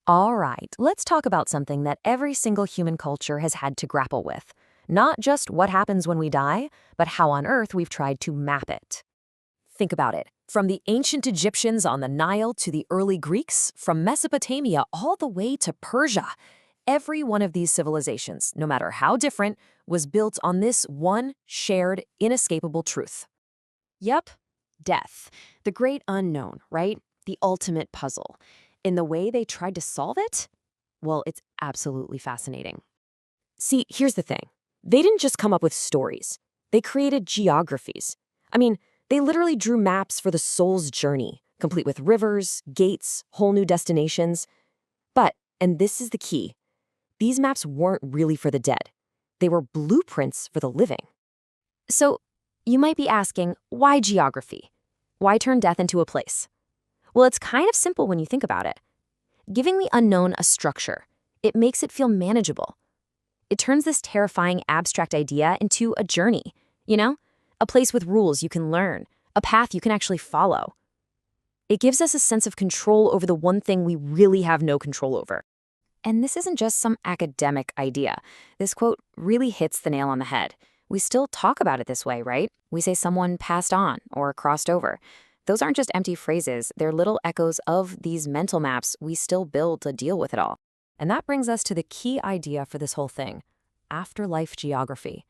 All right, let's talk about something that every single human culture has had to grapple with. Not just what happens when we die, but how on Earth we've tried to map it. Think about it. From the ancient Egyptians on the Nile to the early Greeks, from Mesopotamia all the way to Persia, every one of these civilizations, no matter how different, was built on this one shared, inescapable truth. Yep, death. The great unknown, right? The ultimate puzzle. In the way they tried to solve it? Well, it's absolutely fascinating. See, here's the thing. They didn't just come up with stories. They created geographies. I mean, they literally drew maps for the soul's journey, complete with rivers, gates, whole new destinations. But, and this is the key, these maps weren't really for the dead. They were blueprints for the living. So, you might be asking, why geography? Why turn death into a place? Well, it's kind of simple when you think about it. Giving the unknown a structure, it makes it feel manageable. It turns this terrifying abstract idea into a journey, a place with rules you can learn, a path you can actually follow. It gives us a sense of control over the one thing we really have no control over. And this isn't just some academic idea. This quote really hits the nail on the head. We still talk about it this way, right? We say someone passed on or crossed over. Those aren't just empty phrases, they're little echoes of these mental maps we still build to deal with it all. And that brings us to the key idea for this whole thing, afterlife geography.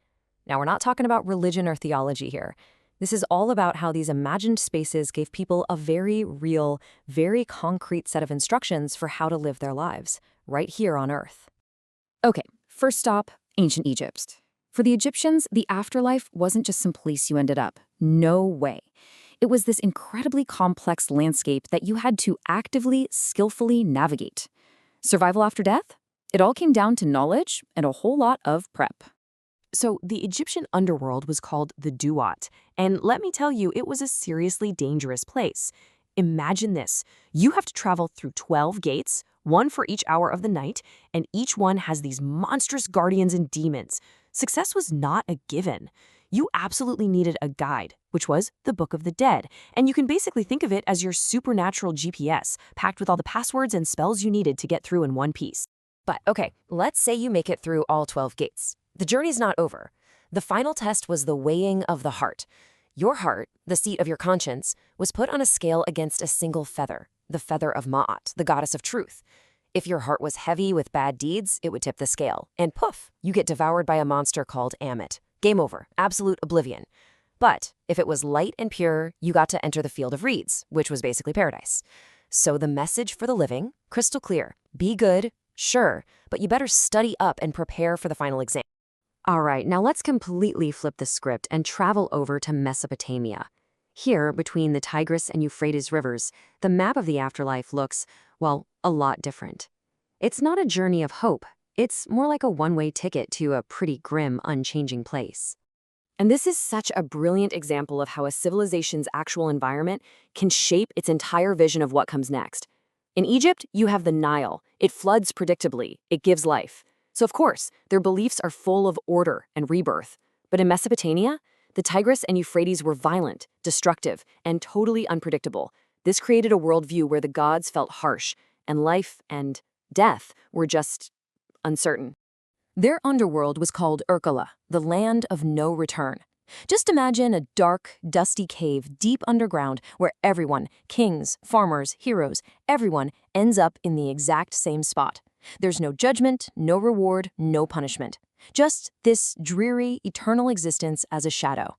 Now, we're not talking about religion or theology here. This is all about how these imagined spaces gave people a very real, very concrete set of instructions for how to live their lives, right here on Earth. Okay, first stop, ancient Egypt. For the Egyptians, the afterlife wasn't just some place you ended up. No way. It was this incredibly complex landscape that you had to actively, skillfully navigate. Survival after death? It all came down to knowledge and a whole lot of prep. So the Egyptian underworld was called the Duat, and let me tell you, it was a seriously dangerous place. Imagine this. You have to travel through 12 gates, one for each hour of the night, and each one has these monstrous guardians and demons. Success was not a given. You absolutely needed a guide, which was the Book of the Dead, and you can basically think of it as your supernatural GPS, packed with all the passwords and spells you needed to get through in one piece. But okay, let's say you make it through all 12 gates. The journey's not over. The final test was the weighing of the heart. Your heart, the seat of your conscience, was put on a scale against a single feather, the feather of Ma'at, the goddess of truth. If your heart was heavy with bad deeds, it would tip the scale, and poof, you get devoured by a monster called Ammit. Game over, absolute oblivion. But if it was light and pure, you got to enter the field of reeds, which was basically paradise. So the message for the living, crystal clear, be good, sure, but you better study up and prepare for the final exam. All right, now let's completely flip the script and travel over to Mesopotamia. Here, between the Tigris and Euphrates rivers, the map of the afterlife looks, well, a lot different. It's not a journey of hope. It's more like a one-way ticket to a pretty grim, unchanging place. And this is such a brilliant example of how a civilization's actual environment can shape its entire vision of what comes next. In Egypt, you have the Nile. It floods predictably. It gives life. So of course, their beliefs are full of order and rebirth. But in Mesopotamia, the Tigris and Euphrates were violent, destructive, and totally unpredictable. This created a worldview where the gods felt harsh, and life and death were just uncertain. Their underworld was called Urkala, the land of no return. Just imagine a dark, dusty cave deep underground where everyone, kings, farmers, heroes, everyone ends up in the exact same spot. There's no judgment, no reward, no punishment. Just this dreary, eternal existence as a shadow.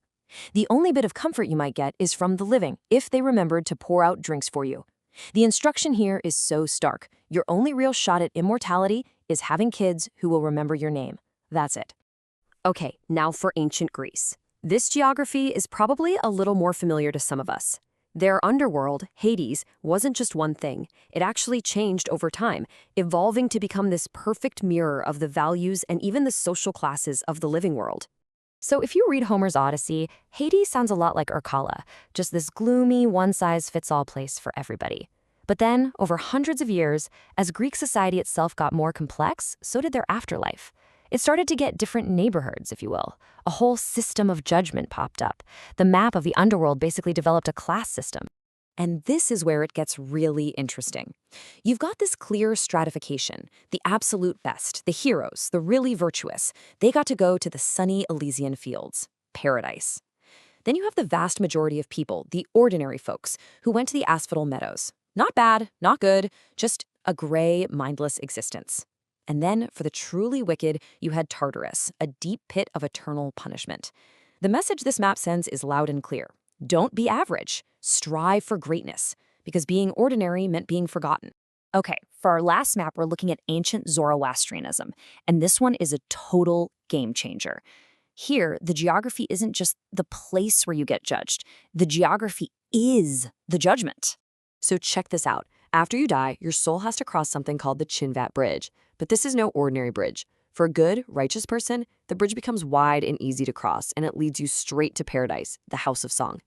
The only bit of comfort you might get is from the living, if they remembered to pour out drinks for you. The instruction here is so stark. Your only real shot at immortality is having kids who will remember your name. That's it. Okay, now for ancient Greece. This geography is probably a little more familiar to some of us. Their underworld, Hades, wasn't just one thing. It actually changed over time, evolving to become this perfect mirror of the values and even the social classes of the living world. So if you read Homer's Odyssey, Hades sounds a lot like Urkala, just this gloomy, one-size-fits-all place for everybody. But then, over hundreds of years, as Greek society itself got more complex, so did their afterlife. It started to get different neighborhoods, if you will. A whole system of judgment popped up. The map of the underworld basically developed a class system. And this is where it gets really interesting. You've got this clear stratification. The absolute best, the heroes, the really virtuous, they got to go to the sunny Elysian fields, paradise. Then you have the vast majority of people, the ordinary folks, who went to the asphodel meadows. Not bad, not good, just a gray, mindless existence. And then, for the truly wicked, you had Tartarus, a deep pit of eternal punishment. The message this map sends is loud and clear. Don't be average. Strive for greatness, because being ordinary meant being forgotten. Okay, for our last map, we're looking at ancient Zoroastrianism, and this one is a total game changer. Here, the geography isn't just the place where you get judged. The geography is the judgment. So check this out. After you die, your soul has to cross something called the Chinvat Bridge. But this is no ordinary bridge. For a good, righteous person, the bridge becomes wide and easy to cross, and it leads you straight to paradise, the house of song.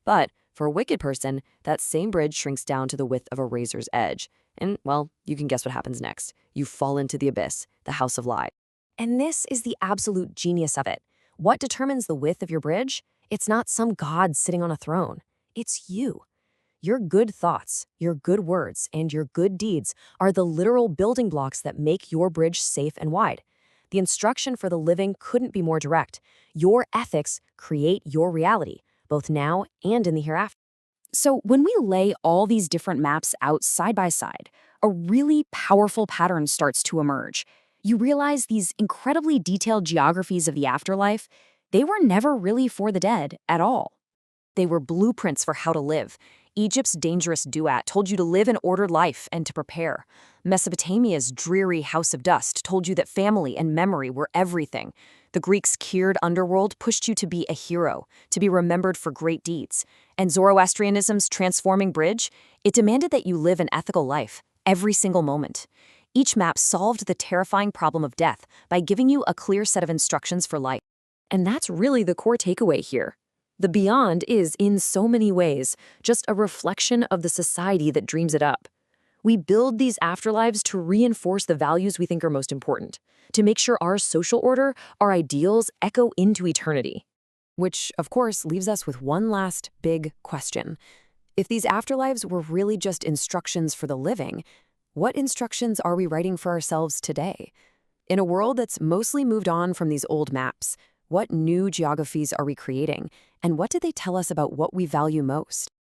But for a wicked person, that same bridge shrinks down to the width of a razor's edge. And, well, you can guess what happens next. You fall into the abyss, the house of lie. And this is the absolute genius of it. What determines the width of your bridge? It's not some god sitting on a throne. It's you. Your good thoughts, your good words, and your good deeds are the literal building blocks that make your bridge safe and wide. The instruction for the living couldn't be more direct. Your ethics create your reality, both now and in the hereafter. So when we lay all these different maps out side by side, a really powerful pattern starts to emerge. You realize these incredibly detailed geographies of the afterlife, they were never really for the dead at all. They were blueprints for how to live. Egypt's dangerous duat told you to live an ordered life and to prepare. Mesopotamia's dreary house of dust told you that family and memory were everything. The Greeks' cured underworld pushed you to be a hero, to be remembered for great deeds. And Zoroastrianism's transforming bridge, it demanded that you live an ethical life, every single moment. Each map solved the terrifying problem of death by giving you a clear set of instructions for life. And that's really the core takeaway here. The beyond is, in so many ways, just a reflection of the society that dreams it up. We build these afterlives to reinforce the values we think are most important, to make sure our social order, our ideals, echo into eternity. Which, of course, leaves us with one last big question. If these afterlives were really just instructions for the living, what instructions are we writing for ourselves today? In a world that's mostly moved on from these old maps, what new geographies are we creating, and what do they tell us about what we value most?